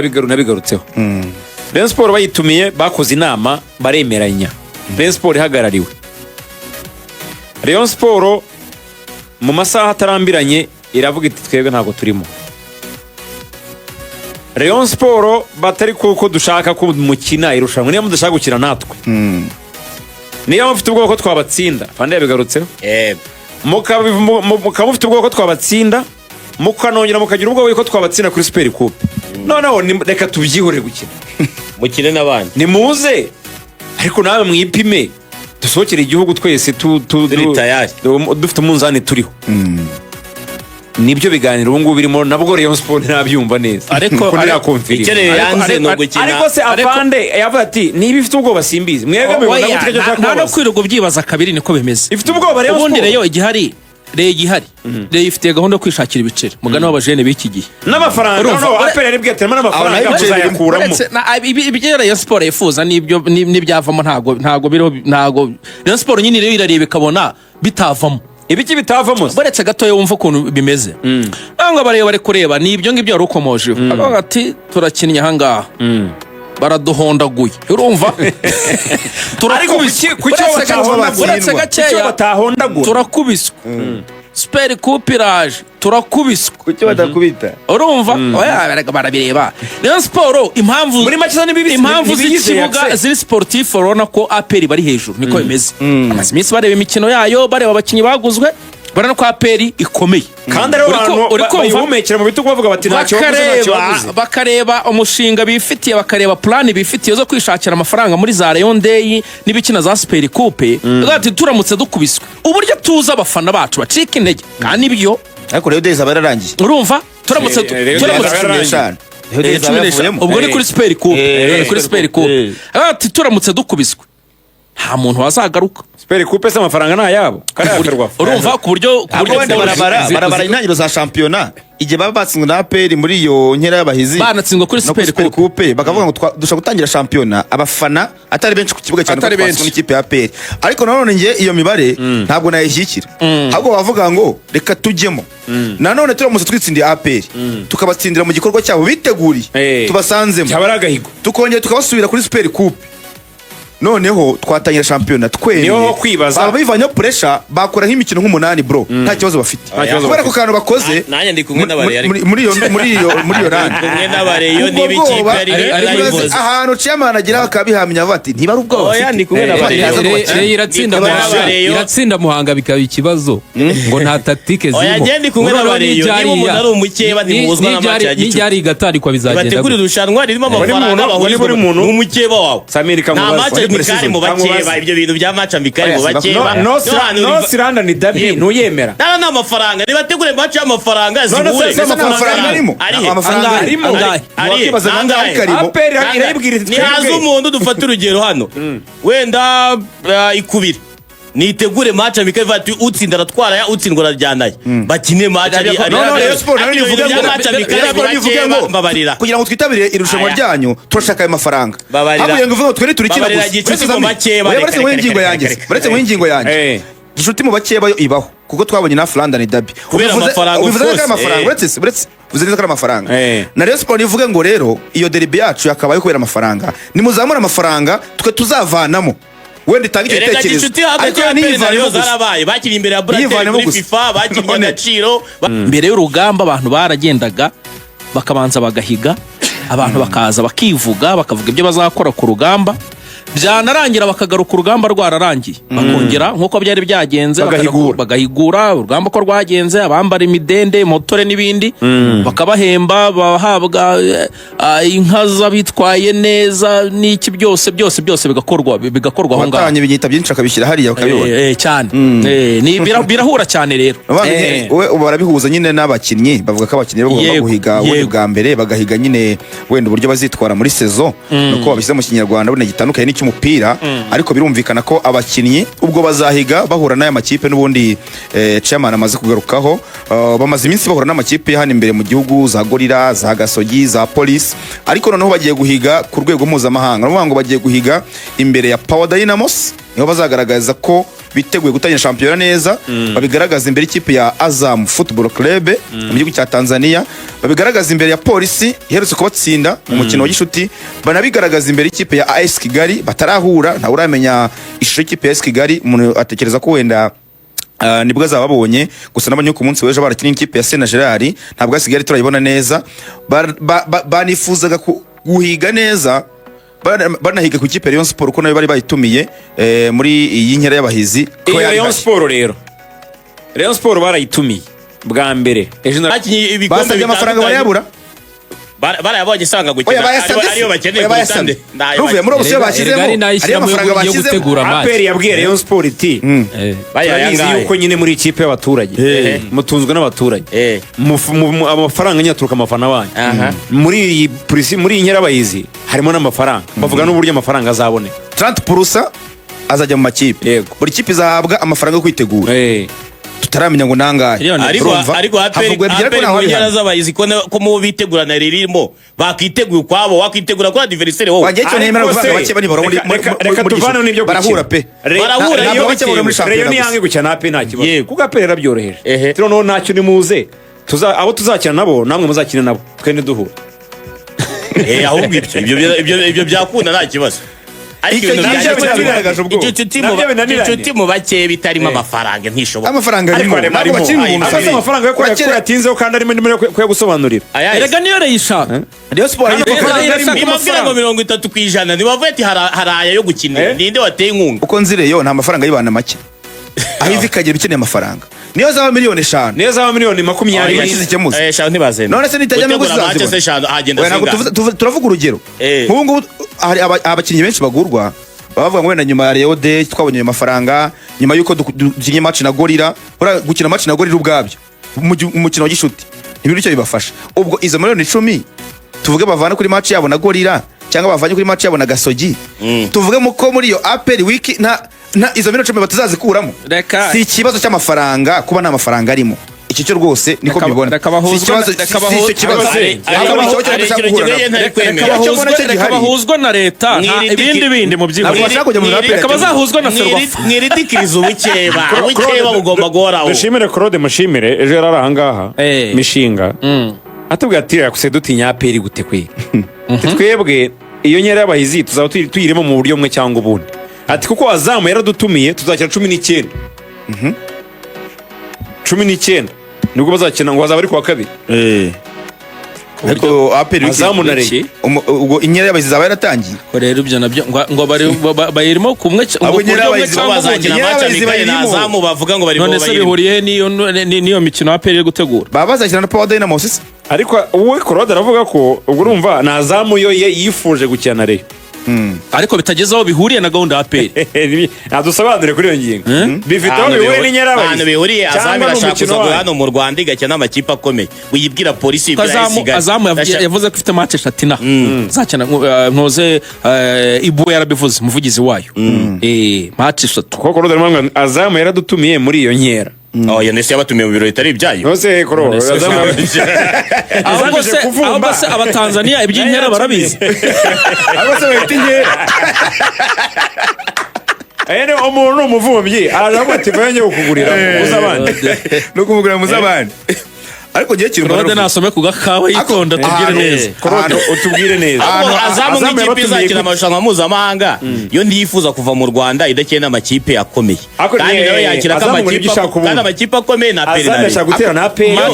nabigarutseho Rayon Sport bayitumiye bakoze inama baremeranya Rayon Sport ihagarariwe Rayon Sport mu masaha atarambiranye iravuga iti twebwe ntago turimo Rayon Sport batari kuko dushaka ko mukina irushanwa niyo mudashaka gukina natwe niyo mufite ubwoko twabatsinda fande yabigarutseho mufite ubwoko twabatsinda mukanongera mukagira ubwo ko twabatsinda kuri Super Coupe noneho reka tubyihore gukina mukine n'abandi nimuze ariko nawe mwipime dusohokere igihugu twese dufite umunzani turiho nibyo biganiro ubu ngubu birimo nabwo Rayon Sport ntabyumva neza ariko ikeneye yanze no gukina ariko se afande yavuga ati niba ifite ubwoba simbizi mwebwe mubona mutegereje ko nta no kwirugo byibaza kabiri niko bimeze ifite ubwoba Rayon Sport ubundi Rayon igihari Rayon ifite gahunda yo kwishakira ibiceri mugana w'abajene b'iki gihe n'amafaranga no aperere bwetema n'amafaranga bazayakuramo ibyo Rayon Sport yifuza nibyo nibyavamo ntago Rayon Sport nyine rero irareba ikabona bitavamo ibiki bitavamo baretse gatoya wumva ukuntu bimeze nanga bari kureba nibyo ngibyo yarukomoje avuga ati turakinnye hangaha baraduhondaguye urumva turakubiswe kucyo batahondagura turakubiswe Super Coupe iraje turakubiswe kucyo batakubita urumva oya barabireba Rayon Sport impamvu muri make z'ikibuga ziri sportif urabona ko APR bari hejuru niko bimeze amaze iminsi bareba imikino yayo bareba abakinnyi baguzwe barana ko APR ikomeye kandi rero abantu bayihumekera mu bitugu bavuga bati ntacyo baguze bakareba umushinga bifitiye bakareba plan bifitiye zo kwishakira amafaranga muri za Rayon Day n'ibikina za Super Coupe ati turamutse dukubiswe uburyo tuza abafana bacu bacika intege kandi ibyo ariko Rayon Day zabararangiye urumva turamutse ubwo ni kuri Super Coupe ati turamutse dukubiswe nta muntu wazagaruka Super Coupe se amafaranga nta yabo urumva ku buryo barabara intangiro za championnat igihe baba batsinzwe na APR muri iyo nkera y'abahizi banatsindwa kuri Super Coupe bakavuga ngo dushaka gutangira championnat abafana atari benshi ku kibuga cyane ko n'ikipe ya APR ariko nanone ngiye iyo mibare ntabwo nayishyikira ahubwo bavuga ngo reka tujyemo nanone turamutse twitsindiye APR tukabatsindira mu gikorwa cyabo biteguriye tubasanzemo tukongera tukabasubira kuri Super Coupe noneho twatangira championnat niho kwibaza ababivanyo pressure bakora nk'imikino nk'umunani bro nta kibazo bafite kubera ko kantu bakoze nanye ndi kumwe n'abare muri iyo rand kumwe n'abareyo n'ibikipe ari ahantu chairman agira bakabihamya bati ntiba ari ubwo oya ndi kumwe n'abareyo iratsinda Muhanga bikaba ikibazo ngo nta tactique zirimo oya ndi kumwe n'abareyo niba umuntu ari umukeba nimuzwa n'amacha ya gicu nijari gatari kwa bizagenda bategura irushanwa ririmo amafaranga bahuriye n'umukeba wawe Samirika mu mikari mu bakeba ibyo bintu bya match mikari mu bakeba no siranda ni dabi nuyemera nana amafaranga nibategure match y'amafaranga zihure amafaranga arimo wakibaza nangahe karimo ni hazo umuntu dufata urugero hano wenda ikubira nitegure match mikari vati utsinda aratwara ya utsindwa arajyanaye bakine match ari babarira kugira ngo twitabire irushanwa ryanyu turashaka ayo mafaranga habuye ngo vuga twere turikina gusa baretse mu ingingo yanjye gishuti mu bakeba ibaho kuko twabonye na Rwanda ni dabi kubera amafaranga vuze neza ko amafaranga na Rayon Sport ivuge ngo rero iyo derby yacu yakabaye kubera amafaranga nimuzamura amafaranga twe tuzavanamo wenda itanga igitekerezo ariko niyo zarabaye bakiri imbere ya Bratel muri FIFA bakiri agaciro mbere y'urugamba abantu baragendaga bakabanza bagahiga abantu bakaza bakivuga bakavuga ibyo bazakora ku rugamba byanarangira bakagaruka urugamba rwararangiye bakongera nkuko byari byagenze bagahigura urugamba ko rwagenze abambara imidende motore n'ibindi bakabahemba bahabwa inka z'abitwaye neza n'iki byose bigakorwa aho ngaho batanye binyita byinshi akabishyira hariya bakabibona cyane ni birahura cyane rero we barabihuza nyine n'abakinnyi bavuga ko abakinnyi bagomba guhiga we bwa mbere bagahiga nyine wenda uburyo bazitwara muri saison nuko babishyize mu kinyarwanda bune gitandukanye cy'umupira ariko birumvikana ko abakinnyi ubwo bazahiga bahura n'aya makipe n'ubundi chairman amaze kugarukaho bamaze iminsi bahura n'amakipe hano imbere mu gihugu za Gorira za Gasogi za Police ariko noneho bagiye guhiga ku rwego mpuzamahanga no ngo bagiye guhiga imbere ya Power Dynamos niho bazagaragaza ko biteguye gutangira shampiyona neza, babigaragaza imbere y'ikipe ya Azam Football Club mu gihugu cya Tanzania, babigaragaza imbere ya Polisi iherutse kubatsinda mu mukino wa gishuti, banabigaragaza imbere y'ikipe ya AS Kigali batarahura, ntawe uramenya ishusho y'ikipe ya AS Kigali, umuntu atekereza ko wenda nibwo azababonye, gusa nabonye ku munsi w'ejo barakina ikipe ya Sena Gerard, ntabwo asigaye turayibona neza, banifuzaga guhiga neza, banahiga ku ikipe Rayon Sport ko nayo bari bayitumiye muri iyi nkera y'abahizi. Rayon Sport rero, Rayon Sport barayitumiye bwa mbere ejo basabye amafaranga barayabura, barayabonye sanga gukina ariyo bakeneye kutande ruvuye muri option bashyizemo ari amafaranga bashyizemo. APR yabwiye Rayon Sport iti bayazi yuko nyine muri ikipe y'abaturage mutunzwe n'abaturage, amafaranga nyaturuka amafana wanyu muri iyi nkera y'abahizi harimo n'amafaranga, bavuga n'uburyo amafaranga azaboneka 30% azajya mu makipe, buri kipe izahabwa amafaranga yo kwitegura, tutaramenya ngo nangahe. Ariko APR z'abayizi ko mu bitegurana ririmo bakiteguye kwabo, wakitegura kwa adversaire wowe bagecyo nemera kuvuga bake bari boro muri reka tuvane n'ibyo barahura pe barahura Rayon yange gukina APR nta kibazo kuko APR yarabyoroheje, no ntacyo ni muze abo tuzakina nabo namwe muzakina nabo twene duhura ahubwo ibyo byakunda nta kibazo. Icyo mu bake bitarimo amafaranga ntishoboka. Amafaranga arimo amafaranga yo yatinzeho kandi arimo yo gusobanurira. Erega niyo reyishaka Rayon Sport ibabwira ngo 30% nibavuye ati haraya yo gukina, ninde wateye inkunga uko nzireyo nta mafaranga y'ibana make, aho ivikagira bikeneye amafaranga niyo zaba miliyoni 5, niyo zaba miliyoni 20 yashyizekemuze eshanu ntibazenda, none se nitajyamo turavuga urugero nk'ubu ngubu hari abakinnyi benshi bagurwa bavuga ngo wenda nyuma ya Rayon Day twabonye ayo mafaranga, nyuma yuko dukinye match na Gorilla, gukina match na Gorilla ubwabyo umukino wa gishuti ibintu cyo bibafasha. Ubwo izo miliyoni 10 tuvuge bavana kuri match yabo na Gorilla cyangwa bavanye kuri match yabo na Gasogi, tuvuge ko muri iyo APR wiki nta izo miliyoni 10 batazazikuramo, si ikibazo cy'amafaranga kuba nta mafaranga arimo, iki cyo rwose niko bibona, reka bahuzwa na leta ibindi mu by'ibindi, reka bazahuzwa na Ferwafa mwiridikiriza ubukeba bugomba guhoraho. Dushimire Claude, mushimire ejo yari ahangaha mishinga atubwira ati yakuse dutinya APR gute kwe twebwe iyo nkera y'abahizi tuzaba tuyirimo mu buryo bumwe cyangwa ubundi, ati kuko Azam yaradutumiye tuzakira 19 nibwo bazakina ngo bazaba ari kuwa kabiri. Ariko APR Azam na Rayon ubwo inkera y'abahizi zaba yaratangiye ko rero ibyo nabyo ngo bayirimo kumwe abo inkera y'abahizi bazakina match Mikael na Azam bavuga ngo bari none se bihuriye niyo mikino APR iri gutegura, baba bazakina na Power Dynamos. Ariko uwe Claude aravuga ko ubwo urumva na Azam yo yifuje gukina na Rayon, ariko bitagezaho bihuriye na gahunda ya APR. Nadusobanure kuri iyo ngingo bifite aho bihuriye n'inkera y'abahizi bihuriye. Azam irashaka kuza hano mu Rwanda igakina n'amakipe akomeye, uyibwira Polisi Azam yavuze ko ifite match 3 zakina nkoze Ibu yarabivuze umuvugizi wayo match 3 kuko Claude arimo Azam yaradutumiye muri iyo nkera. Oya nese yabatumiye mu birori bitari ibyayo. Nose koro ahubwo se abatanzania iby'inkera barabizi. Ahubwo se wetinkera. Ayene umuntu umuvumbi aravuga ati vanye ukugurira muzabandi. No kumugurira muzabandi. Ariko giye kintu Claude nasome ku gakawa yitonda tubwire neza. Claude utubwire neza. Azam nk'ikipe izakina amarushanwa mpuzamahanga yo ndiyifuza kuva mu Rwanda idakina amakipe akomeye, kandi nawe yakira amakipe akomeye na APR. Azam ashaka gutera na APR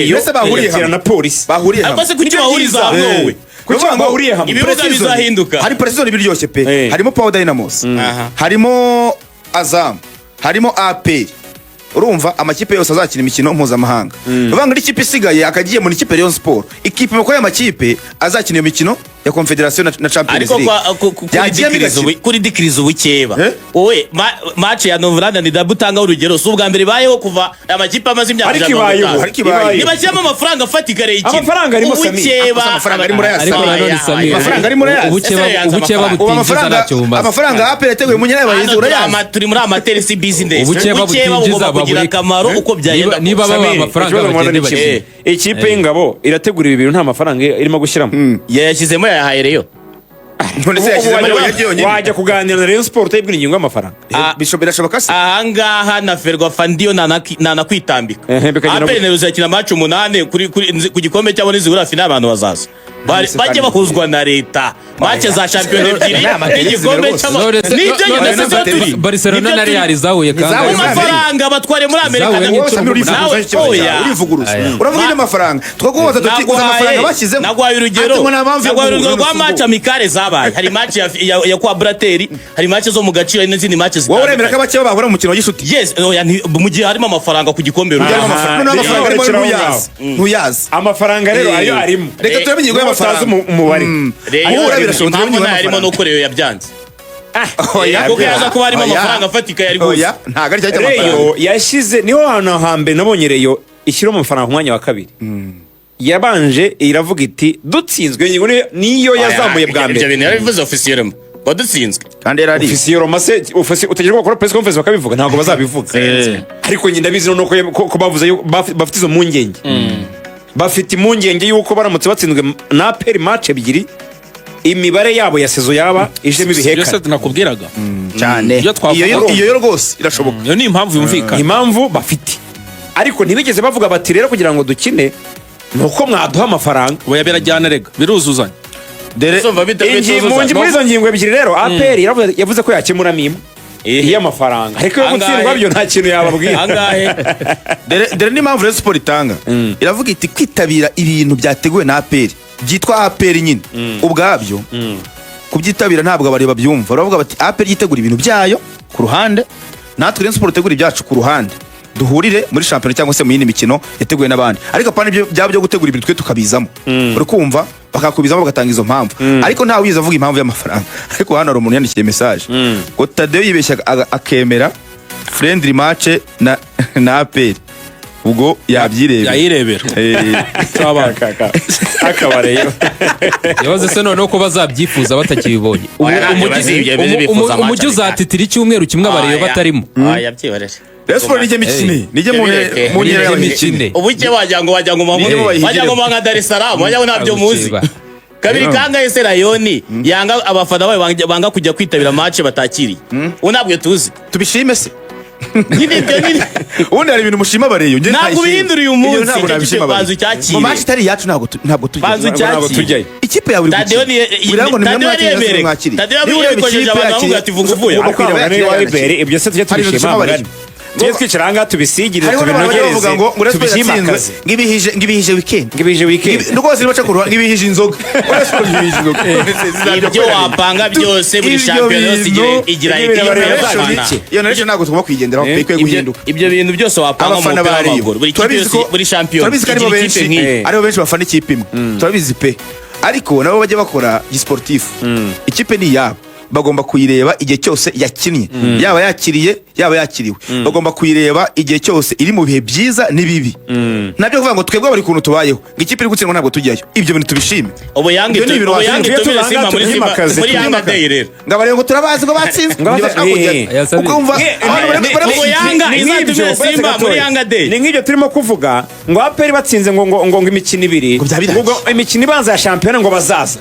mbese bahuriye hamwe na Polisi, bahuriye hamwe. Akose kuki bahuriza hamwe kuki bahuriye hamwe? Ibibuga bizahinduka, hari precision biryoshye pe, harimo Power Dynamos, harimo Azam, harimo APR. Urumva amakipe yose azakina imikino mpuzamahanga, bavanga ikipe isigaye akagiye mu ikipe Rayon Sport, ikipe mukora y'amakipe azakina iyo mikino ya Confederation na Champions League. Ariko kuri dikiriza ubukeba wowe match ya Rwanda ni dabutanga urugero so ubwa mbere bayeho kuva amakipe amaze imyaka nibashyamo amafaranga afatika rege, amafaranga arimo Samira, amafaranga ari muri ariko nanone Samira amafaranga ari muri ubukeba butinjiza nacyo bumbaza, amafaranga APR yateguye mu nyera y'abahizi urayazi, turi muri amateur si business, ubukeba butinjiza bagira akamaro uko byagenda niba baba amafaranga bagende ikipe y'ingabo irategura ibi bintu nta mafaranga irimo gushyiramo yashyizemo yahaye Rayon. none se yashyize muri we byonyine wajya kuganira na Rayon Sport utayibwira ingingo y'amafaranga birashoboka se ahangaha na Ferwafa ndiyo nanakwitambika bikagenda apene ruzakina match 8 ku gikombe cyabo nizibura finale abantu bazaza bajye bakuzwa na leta match za champion ebyiri igikombe cyabo nibyo nyine se turi Barcelona na Real zahuye kandi amafaranga batware muri Amerika nawe urivuguruza uravuga ine amafaranga twakubaza tuti amafaranga bashyizemo nagwaye urugero rwa match amikare zabaye hari match ya kwa Brateri hari match zo mu gaciro n'izindi match wowe uremera ko abakeba bahura mu kintu gishuti yes mu gihe harimo amafaranga ku gikombe ntuyazi amafaranga rero ayo arimo reka turebe ingingo y'amafaranga umubare harimo no Rayon yabyanze kuko yaza kuba harimo amafaranga afatika yari gusa ntago ari cyane Rayon yashyize niho hantu hambere nabonye Rayon ishyira mu mafaranga ku mwanya wa kabiri yabanje iravuga iti dutsinzwe niyo yazamuye bwa mbere ibyo bintu yarabivuze officiellement badutsinzwe kandi yarari officiel mase utegereje ko press conference bakabivuga ntabwo bazabivuga ariko nyine ndabizi ko bavuze bafite izo mpungenge bafite impungenge yuko baramutse batsinzwe na APR match ebyiri imibare yabo ya sezo yaba ijemo ibiheka byose nakubwiraga cyane iyo rwose irashoboka iyo ni impamvu yumvikana impamvu bafite ariko ntibigeze bavuga bati rero kugira ngo dukine nuko mwaduha amafaranga oya birajyana rega biruzuzanya muri izo ngingo ebyiri rero APR yavuze ko yakemuramo imwe y'amafaranga ariko yo gutsindwa byo nta kintu yababwira dore n'impamvu Rayon Sport itanga iravuga iti kwitabira ibintu byateguwe na APR byitwa APR nyine ubwabyo kubyitabira ntabwo abareba byumva baravuga bati APR yitegura ibintu byayo ku ruhande natwe Rayon Sport itegura ibyacu ku ruhande duhurire muri shampiyona cyangwa se mu yindi mikino yateguwe n'abandi ariko apana byaba byo gutegura ibintu twe tukabizamo uri kumva bakakubizamo bagatanga izo mpamvu ariko ntawe wiza avuga impamvu y'amafaranga ariko hano hari umuntu yandikiye message ngo Tadeo yibeshya akemera friendly match na APR ubwo yayirebera akabareyo yabaze se noneho ko bazabyifuza batakibibonye umujyi uzatitira icyumweru kimwe abareyo batarimo yabyibarere Rayon Sport nije mu ntera y'imikino ubuke wajya ngo manga Dar es Salaam wajya ntabyo muzi kabiri kanga ese Rayon yanga abafana bawe banga kujya kwitabira match batakiriye unabwe tuzi tubishime se nibyo ubundi hari ibintu mushima bareyo ntabwo bihinduriye umunsi banzu cyakire mu match itari yacu ntabwo tujyayo ikipe ya buri Tadeo yabikojeje abantu bavuga ati vunguvuye ibyo se tujye tubishima tujye twicara ahangaha tubisigire tubinogereze tubishimakaze ngibihije weekend rwose nibaca ku ruhande ngibihije inzoga ibyo wapanga byose buri shampiyona yose igira ikipe iyo naryo ntabwo tugomba kwigenderaho pekwe guhinduka ibyo bintu byose wapanga mu mupira w'amaguru buri shampiyona igira ikipe nk'iyi aribo benshi bafana ikipe imwe turabizi pe ariko nabo bajya bakora gisportifu ikipe ni iyabo bagomba kuyireba igihe cyose yakinnye yaba yakiriye yaba yakiriwe bagomba kuyireba igihe cyose iri mu bihe byiza n'ibibi nabyo kuvuga ngo twebwe bari kuntu tubayeho ngo ikipe iri gutsindwa ntabwo tujyayo ibyo bintu tubishime ubu yange tumire Simba muri Yanga Day rero ngabare ngo turabazi ngo batsinzwe ukumva ubu Yanga izatumire Simba muri Yanga Day ni nk'ibyo turimo kuvuga ngo APR batsinze ngo imikino ibiri ngo imikino ibanza ya shampiyona ngo bazaza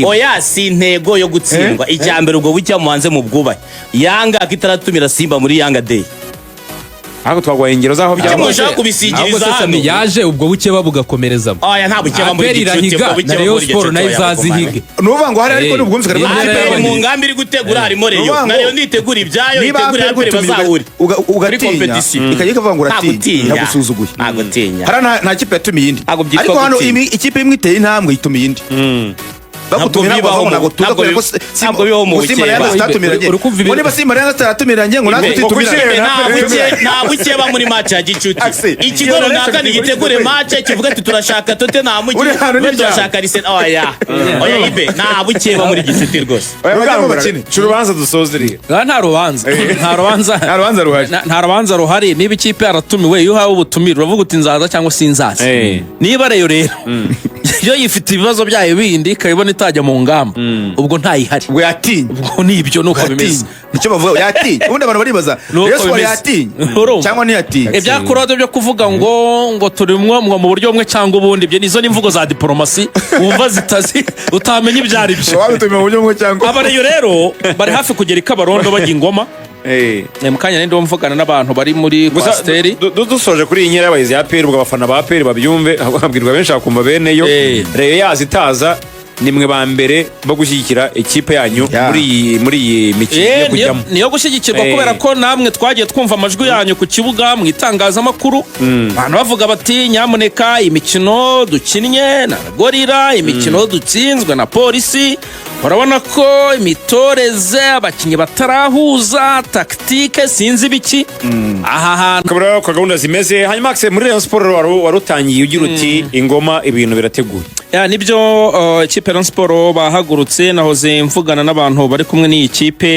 oya sintego yo gutsindwa ijyambere ubwo bucya muhanze mu bwubaye Yanga akitaratumira Simba muri Yanga Day ahubwo twagwaye ingero zaho byamushaka kubisigiriza hano yaje ubwo buke babugakomerezamo oya nta bukeba muri gicuti ubwo buke Rayon Sport nayo izazihige nuvuga ngo hari ariko n'ubwumvikane mu ngambi iri gutegura harimo Rayon nayo nitegura ibyayo itegura APR bazahuri ugatinya ikajya kavuga ngo uratinya nagusuzuguye nagutinya hari nta kipe yatumiye indi ariko hano ikipe imwe iteye intambwe itumiye indi bagutumira ngo ntabwo tuza kubera ko ntabwo bibaho mu buke niba Simba Rayon atatumiranye ngo natwe tutumire nta bukeba muri match ya gicuti ikigo runaka nigitegure match kivuga ati turashaka Tottenham turashaka Arsenal oya ibe nta bukeba muri gicuti rwose urubanza dusozeriye nta rubanza ruhari niba ikipe yaratumiwe iyo uhawe ubutumire uravuga uti nzaza cyangwa sinzaza niba Rayon rero yo yifite ibibazo byayo bindi ikabibona itajya mu ngamba ubwo ntayihari ubwo yatinye ubwo nibyo nuko bimeze nicyo bavuga yatinye ubundi abantu baribaza Rayon Sport yatinye cyangwa ntiyatinye ibyakurode byo kuvuga ngo turimwo mu buryo bumwe cyangwa ubundi ibyo nizo n'imvugo za diplomasi wumva zitazi utamenya ibyo ari byo wabitumye mu buryo bumwe cyangwa abareyo rero bari hafi kugera ikabarondo bajya Ingoma mu kanya ninde mvugana n'abantu bari muri kwasiteri dusoje kuri iyi nkera y'abahizi ya peri ubwo abafana ba peri babyumve babwirwa benshi bakumva beneyo Rayon yazi itaza nimwe ba mbere bo gushyigikira ikipe yanyu muri iyi mikino yo kujyamo niyo gushyigikirwa kubera ko namwe twagiye twumva amajwi yanyu ku kibuga mu itangazamakuru abantu bavuga bati nyamuneka imikino dukinnye na gorira imikino dutsinzwe na polisi urabona ko imitoreze abakinnyi batarahuza taktike sinzi biki aha hantu kabura ko gahunda zimeze hanyuma Axel muri Rayon Sport warutangiye ugira uti Ingoma ibintu birateguye nibyo ikipe Rayon Sport bahagurutse nahoze mvugana n'abantu bari kumwe n'iyi kipe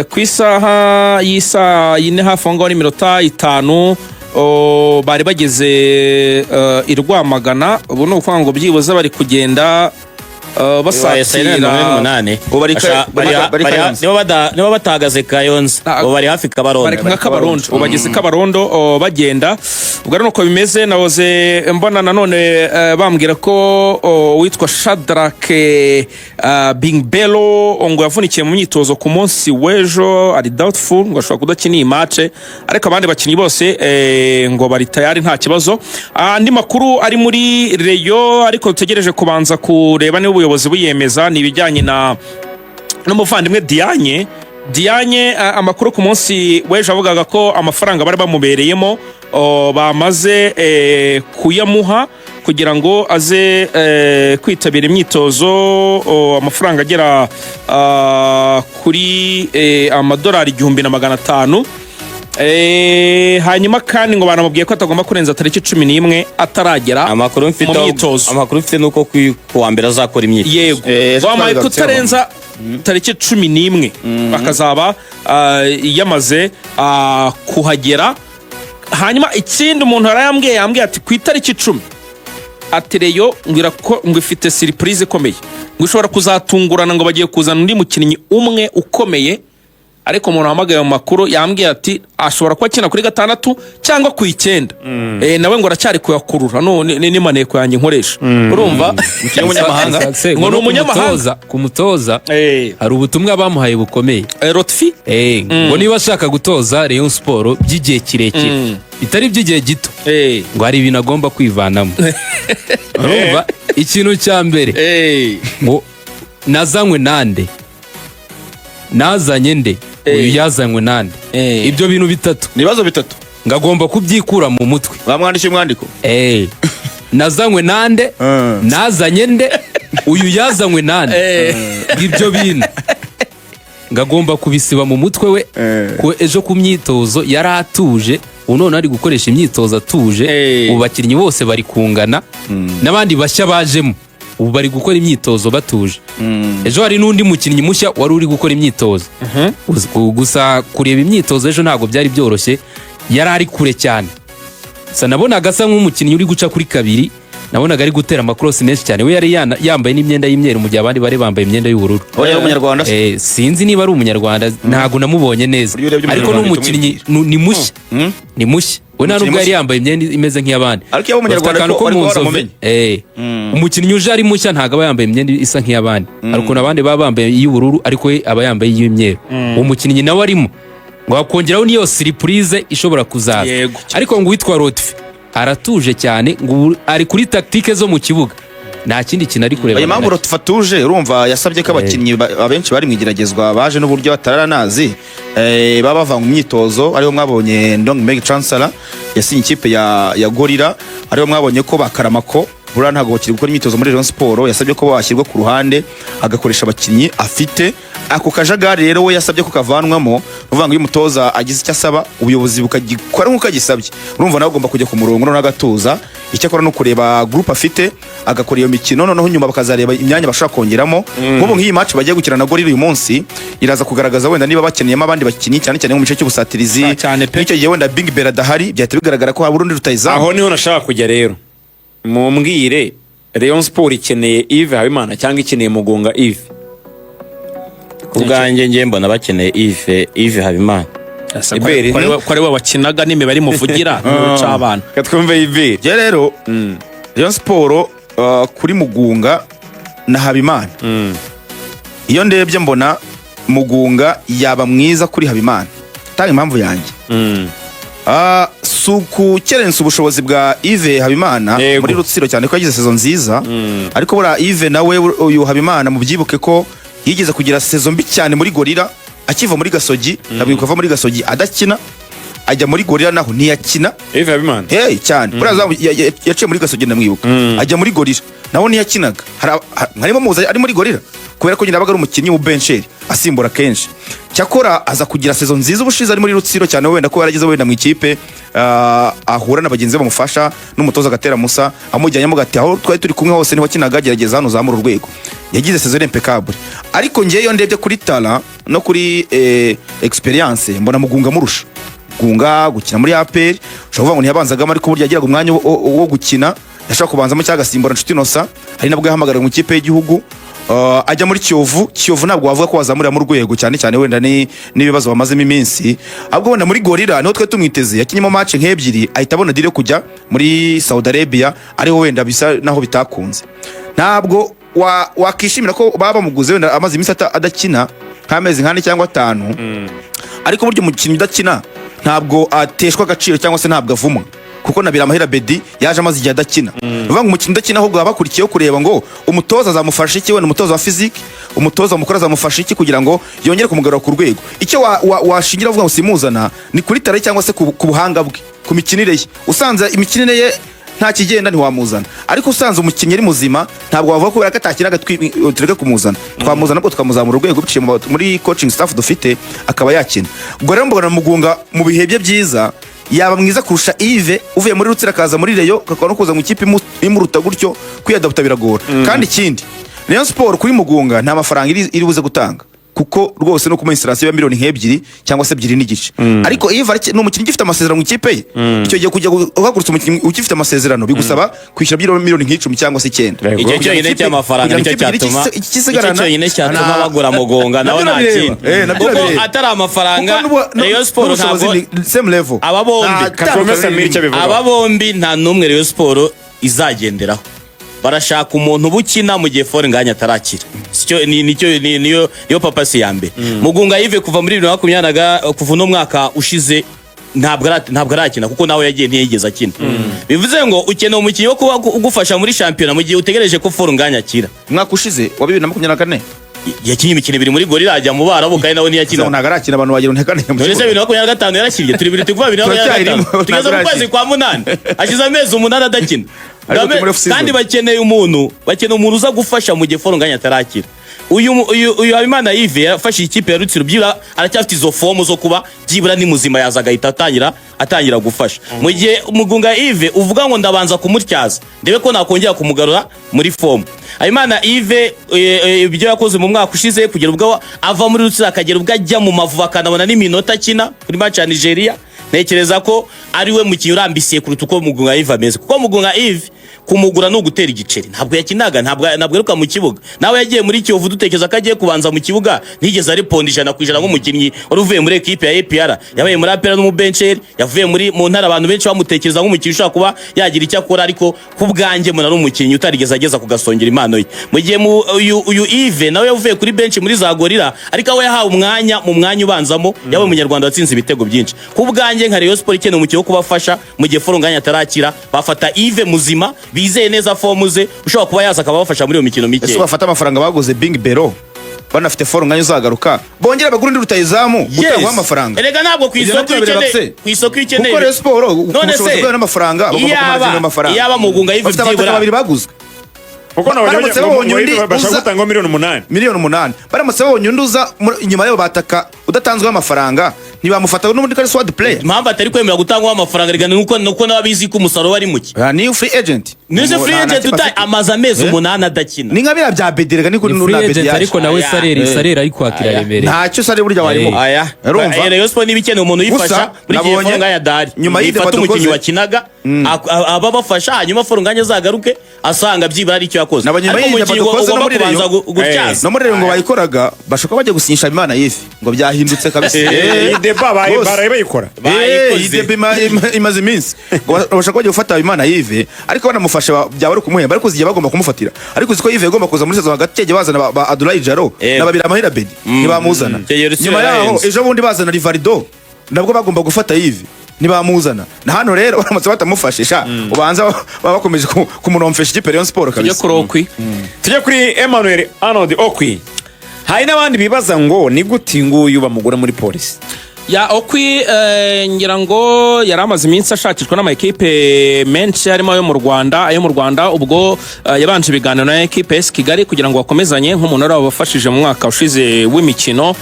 ku isaha y'isa yine hafi aho ngaho n'iminota 5 bari bageze i Rwamagana ubu ni ukuvuga ngo byibuze bari kugenda basatira niba batahagaze Kayonza bari hafi Kabarondo bageze Kabarondo bagenda ubwo ari nuko bimeze nahoze mbona nanone bambwira ko witwa Shadrack Bingbelo ngo yavunikiye mu myitozo ku munsi w'ejo ari doubtful ngo ashobora kudakina iyi match ariko abandi bakinnyi bose ngo bari tayari nta kibazo andi makuru ari muri Rayon ariko dutegereje kubanza kureba niba ubuyobozi buyemeza ni ibijyanye n'umuvandimwe Dianye amakuru ku munsi w'ejo avugaga ko amafaranga bari bamubereyemo bamaze kuyamuha kugira ngo aze kwitabira imyitozo amafaranga agera kuri amadolari 1,500 hanyuma kandi ngo banamubwiye ko atagomba kurenza tariki 11 ataragera mu myitozo amakuru mfite nuko kuwa mbere azakora imyitozo yego bamaye kutarenza tariki 11 bakazaba yamaze kuhagera hanyuma ikindi umuntu yambwiye ati ku itariki 10 ati Rayon ngo ifite surprise ikomeye ngo ishobora kuzatungurana ngo bagiye kuzana undi mukinnyi umwe ukomeye ariko umuntu wahamagaye mu makuru yambwiye ati ashobora kuba akina kuri 6 cyangwa ku 9 nawe ngo aracyari kuyakurura ni maneko yanjye nkoresha urumva umunyamahanga ngo ni umunyamahanga kumutoza hari ubutumwa bamuhaye bukomeye Rotfi ngo niba ashaka gutoza Rayon Sport by'igihe kirekire bitari by'igihe gito ngo hari ibintu agomba kwivanamo urumva ikintu cya mbere ngo nazanywe nande nazanye nde uyu yazanywe nande ibyo bintu bitatu nibazo bitatu ngagomba kubyikura mu mutwe bamwandisha umwandiko nazanywe nande nazanye nde uyu yazanywe nande ibyo bintu ngagomba kubisiba mu mutwe we ko ejo ku myitozo yari atuje none ari gukoresha imyitozo atuje ubu bakinnyi bose bari kungana n'abandi bashya bajemo ubu bari gukora imyitozo batuje ejo hari n'undi mukinnyi mushya wari uri gukora imyitozo gusa kureba imyitozo ejo ntabwo byari byoroshye yari ari kure cyane gusa nabonaga asa nk'umukinnyi uri guca kuri 2 nabonaga ari gutera amakrosi menshi cyane we yari yambaye n'imyenda y'imyeru mu gihe abandi bari bambaye imyenda y'ubururu yari umunyarwanda sinzi niba ari umunyarwanda ntabwo namubonye neza ariko n'umukinnyi ni mushya we nta nubwo yari yambaye imyenda imeze nk'iy'abandi ariko yaba umunyarwanda ko mu nzove umukinnyi uje ari mushya ntabwo aba yambaye imyenda isa nk'iy'abandi ariko n'abandi baba bambaye iy'ubururu ariko we aba yambaye iy'imyeru uwo mukinnyi nawe arimo ngo hakongeraho niyo surprise ishobora kuzaza ariko ngo witwa Rotfi aratuje cyane ngo ari kuri taktike zo mu kibuga nta kindi kintu ari kureba impamvu Rotfi atuje urumva yasabye ko abakinnyi abenshi bari mu igeragezwa baje n'uburyo bataranazi baba bava mu myitozo ariho mwabonye Ndong Meg Chancellor yasinye ikipe ya Gorira ariho mwabonye ko bakaramako buriya ntabwo bakiri gukora imyitozo muri Rayon Sport yasabye ko bashyirwa ku ruhande agakoresha abakinnyi afite ako kajagari rero we yasabye ko kavanwamo uvuga ngo iyo umutoza agize icyo asaba ubuyobozi bukagikora nk'uko agisabye urumva nawe agomba kujya ku murongo no n'agatuza icyo akora no kureba groupe afite agakora iyo mikino noneho nyuma bakazareba imyanya bashaka kongeramo nk'ubu nk'iyi match bagiye gukina na Gorira uyu munsi iraza kugaragaza wenda niba bakeneyemo abandi bakinnyi cyane cyane mu gice cy'ubusatirizi n'icyo gihe wenda Big Bera dahari byahita bigaragara ko hari urundi rutayizamu aho niho nashaka kujya rero mumbwire Rayon Sport ikeneye Yves Habimana cyangwa ikeneye Mugunga Yves? ubwanjye ngiye mbona bakeneye Yves Habimana. Iberi ko ari we wakinaga n'imibare imuvugira n'abana. katwumve Iberi. Je rero Rayon Sport kuri Mugunga na Habimana iyo ndebye mbona Mugunga yaba mwiza kuri Habimana. Tanga impamvu yanjye suku kerensa ubushobozi bwa Yves Habimana muri Rutsiro cyane ko yagize saison nziza, ariko bura Yves nawe uyu Habimana mubyibuke ko yigeze kugira saison mbi cyane muri Gorira akiva muri Gasogi, nabwo kuva muri Gasogi adakina ajya muri Gorira naho ntiyakina. Yves Habimana cyane buraza yaciye muri Gasogi ndamwibuka ajya muri Gorira naho ntiyakinaga, harimo muza ari muri Gorira kubera ko nyina baga ari umukinnyi w'ubencheri asimbura kenshi. Cyakora aza kugira saison nziza ubushize ari muri Rutsiro cyane, wenda ko yarageze wenda mu ikipe ahura n'abagenzi bamufasha n'umutoza Gatera Musa amujyanyemo gati aho twari turi kumwe hose niho kinaga gerageza hano zamura urwego. Yagize saison impeccable, ariko ngiye yo ndebye kuri talent no kuri experience mbona Mugunga murusha. Mugunga gukina muri APR ushobora ngo ntiyabanzagamo, ariko burya yagiraga umwanya wo gukina yashaka kubanzamo cyangwa Simbora Nshuti Nosa ari nabwo yahamagara mu ikipe y'igihugu. Ajya muri Kiyovu ntabwo wavuga ko wazamurira mu rwego cyane cyane wenda n'ibibazo bamazemo iminsi, ahubwo wenda muri Gorira niho twe tumwiteze yakinyemo match nk'ebyiri ahita abona dire kujya muri Saudi Arabia, ariho wenda bisa naho bitakunze. Ntabwo wakishimira ko baba bamuguze wenda amaze iminsi adakina nk'amezi nk'ane cyangwa 5, ariko buryo umukinnyi udakina ntabwo ateshwa agaciro cyangwa se ntabwo avumwa, kuko nabira amahera Bedi yaje amaze igihe adakina. Uvuga ngo umukinnyi udakina ahubwo abakurikiyeho kureba ngo umutoza azamufasha iki, wenda umutoza wa physique, umutoza mukuru azamufasha iki kugira ngo yongere kumugarura ku rwego. Icyo washingira uvuga ngo simuzana ni kuri tare cyangwa se ku buhanga bwe, ku mikinire ye. Usanze imikinire ye nta kigenda ntiwamuzana, ariko usanze umukinnyi ari muzima ntabwo wavuga ko atakiraga tureke kumuzana. Twamuzana nabwo tukamuzamura urwego biciye muri coaching staff dufite akaba yakina. Ubwo rero mbona Mugunga mu bihe bye byiza yaba mwiza kurusha Yves uvuye muri Rutsiro akaza muri Rayon kakaba no kuza mu ikipe imuruta gutyo kwiyadapta biragora. Kandi ikindi Rayon Sport kuri Mugunga nta mafaranga iri buze gutanga, kuko rwose no kuma installation ya miliyoni nk'ebyiri cyangwa se 2 n'igice. Ariko Yves n'umukinnyi gifite amasezerano mu ikipe ye, icyo gihe kujya uhagurutsa umukinnyi ukifite amasezerano bigusaba kwishyura miliyoni nk'icumi cyangwa se 9. Icyo cyonyine cy'amafaranga nicyo cyatuma bagura Mugunga nawe nta kindi, kuko atari amafaranga Rayon Sport ntabwo same level. Aba bombi nta numwe Rayon Sport izagenderaho. Barashaka umuntu bukina mu gihe fore nganya atarakira. Niyo papasi ya mbere. Mugunga Yves kuva muri 2020 kuva no mwaka ushize ntabwo arakina, kuko nawe yagiye ntiyigeze akina. Bivuze ngo ukeneye umukinnyi wo kuba ugufasha muri championnat mu gihe utegereje ko fore nganya akira. Mwaka ushize wa 2024 yakinye imikino 2 muri Gorira ajya mu Barabu kandi nawe ntiyakina. Ntabwo arakina abantu bagira ntekane. None se 2025 yarakiriye turi 2025 tugeze mu kwezi kwa 8 ashize amezi 8 adakina. Kandi bakeneye umuntu uza gufasha mu gihe foro nganya atarakira. Uyu Habimana Yves yafashe ikipe ya Rutsiro byira aracyafite izo fomu zo kuba byibura ni muzima yazaga atangira gufasha. Mu gihe Mugunga Yves uvuga ngo ndabanza kumutyaza ndebe ko nakongera kumugarura muri fomu. Habimana Yves ibyo yakoze mu mwaka ushize kugera ubwo ava muri Rutsiro akagera ubwo ajya mu Mavubi akanabona n'iminota akina kuri match ya Nigeria. Nekereza ko ari we mukinnyi urambisiye kuruta uko Mugunga Yves ameze, kuko Mugunga Yves kumugura no gutera igiceri ntabwo yakinaga, ntabwo eruka mu kibuga. Nawe yagiye muri Kiyovu dutekereza ko agiye kubanza mu kibuga, ntigeze ari pondi 100% nk'umukinnyi wari uvuye muri equipe ya APR. Yabaye muri APR no mu bencher, yavuye mu ntara abantu benshi bamutekereza nk'umukinnyi ushaka kuba yagira icyo akora, ariko kubwanjye muna n'umukinnyi utarigeze ageza kugasongera impano ye. Mu gihe uyu Yves nawe yavuye kuri bench muri za Gorira, ariko we yahawe umwanya mu mwanya ubanzamo, yabaye umunyarwanda watsinze ibitego byinshi. Kubwanjye nka Rayon Sport ikeneye umukinnyi wo kubafasha mu gihe foro nganya atarakira, bafata Yves muzima bizeye neza fomu ze ushobora kuba yaza akaba bafasha muri iyo mikino mike. Ese bafata amafaranga baguze Bing Bero banafite foro nganya uzagaruka bongera bagura ndi rutayizamu gutanga amafaranga. Erega ntabwo ku isoko ikeneye kuko Rayon Sport ushobora kubona amafaranga bagomba amafaranga. Yaba Mugunga Yves byibura babiri baguzwe, kuko nawe bashaka gutanga miliyoni 8 baramutse babonye unduza inyuma yabo bataka udatanzwe amafaranga ntibamufata n'ubundi kari sword player. Impamvu atari kwemera gutangwa amafaranga rigana nuko nababizi ko umusaruro wari muke. Ni free agent Nise free agent uta amaza amezi 8 adakina. Ni nka bira bya Bedirega ni kuri Ni nuna free agent Bedirega. ariko nawe Sareri ari kwakira remereye. Ntacyo sare burya warimo. Aya. Urumva? Rayon Sport nibikeneye umuntu yifasha muri gihe fonga ya Dari. Nyuma y'ibyo Ifata umukinnyi badukoze. wakinaga aba bafasha hanyuma forunganye zagaruke asanga byibara ari cyo yakoze. Nabanyuma Ariko y'ibyo umukinnyi badukoze no ugomba muri kubanza Rayon. gutyaza. No muri Rayon ngo bayikoraga bashaka bajya gusinyisha Imana yifi ngo byahindutse kabisa. iyi deba baraye bayikora. Iyi deba imaze iminsi. Bashaka bajya gufata Imana yive ariko banamufasha byaba ari kumuhemba ariko zigiye bagomba kumufatira. Ariko uziko yive igomba kuza muri saison hagati yaje bazana ba Abdoulaye Jaro n'ababira Amahira Bedi ntibamuzana. Nyuma yaho ejo bundi bazana Rivarido nabwo bagomba gufata yive ntibamuzana. Na hano rero baramutse batamufashisha ubanza baba bakomeje kumunomfesha ikipe Rayon Sport kabisa. Tujye kuri Emmanuel Arnold Okwi. Hari n'abandi bibaza ngo ni gute nguyu bamugura muri polisi. Ya Okwi ngira ngo yari amaze iminsi ashakishwa n'ama equipe menshi harimo ayo mu Rwanda ubwo yabanje ibiganiro na equipe AS Kigali kugira ngo bakomezanye nk'umuntu wari wabafashije mu mwaka ushize w'imikino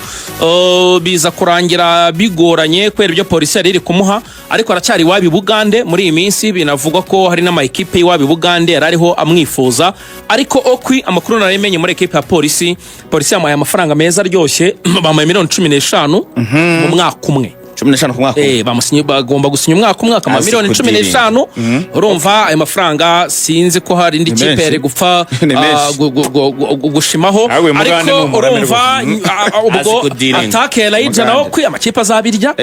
biza kurangira bigoranye kwera ibyo polisi yari iri kumuha ariko aracyari wabi Bugande muri iyi minsi binavugwa ko hari n'ama equipe y'iwabi Bugande yari ariho amwifuza ariko Okwi amakuru narimenye muri equipe ya polisi yamuhaye amafaranga meza aryoshye bamuhaye $15 mu mwaka kumwe 15 ku mwaka. Bamusinye bagomba gusinya umwaka umwe akama $15 urumva ayo mafaranga sinzi ko hari indi kipe yari gupfa gushimaho ariko urumva ubwo atake Elijah nawo kwi amakipe azabirya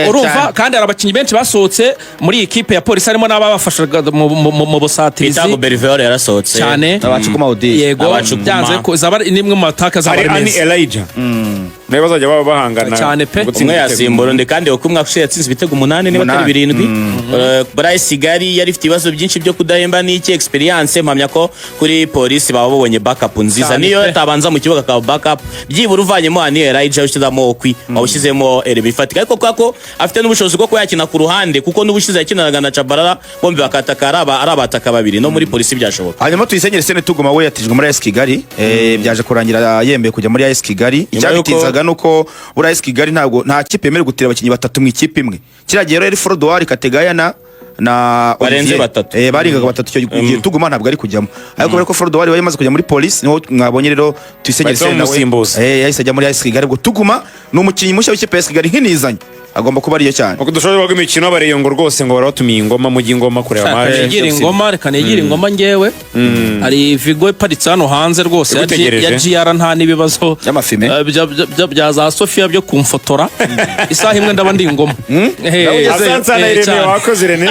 urumva kandi arabakinyi benshi basohotse muri iyi kipe ya polisi harimo n'ababafashaga mu busatirizi. Itago Berivore yarasohotse cyane abacukuma Odi yego byanze ko zaba nimwe mu ataka zaba ari meza Elijah nawe bazajya baba bahangana cyane pe umwe yasimbura nde kandi ukumwa kushe yatsinze ibitego 8 niba atari 7 Bryce Kigali yari ifite ibibazo byinshi byo kudahemba n'iki experience mpamya ko kuri polisi baba babonye backup nziza niyo tabanza mu kibuga ka backup byibura uvanyemo ani Elijah ushyizamo Okwi awushyizemo bifatika ariko kwako afite n'ubushobozi bwo kuyakina ku ruhande kuko n'ubushize yakinanaga na Chabarara bombi bakatakara abataka babiri no muri polisi byashoboka. Hanyuma tuyisenyere Sene Tuguma we yatijwe muri AS Kigali byaje kurangira yembe kujya muri AS Kigali icyabitizaga nuko muri AS Kigali nta kipe yemerewe gutira abakinnyi batatu mu ikipe imwe kiragiye rero Frodouard Kategaya na barenze batatu baringaga batatu cyo gihe Tuguma ntabwo ari kujyamo ariko bariko Frodouard yari maze kujya muri police niho mwabonye rero tuyisenyere Sene nawe yahise ajya muri AS Kigali ubwo Tuguma ni umukinnyi mushya w'ikipe ya AS Kigali nk'inizanye agomba kuba ariyo cyane uko dushobora kuvuga imikino y'Abareyo ngo rwose ngo baratumiye Ingoma mu Ingoma kureba match yagira Ingoma reka negira Ingoma ngewe hari Vigo iparitse hano hanze rwose ya GR nta nibibazo bya za Sofia byo kumfotora isaha imwe ndaba ndi Ingoma asanzana Irene wakoze Irene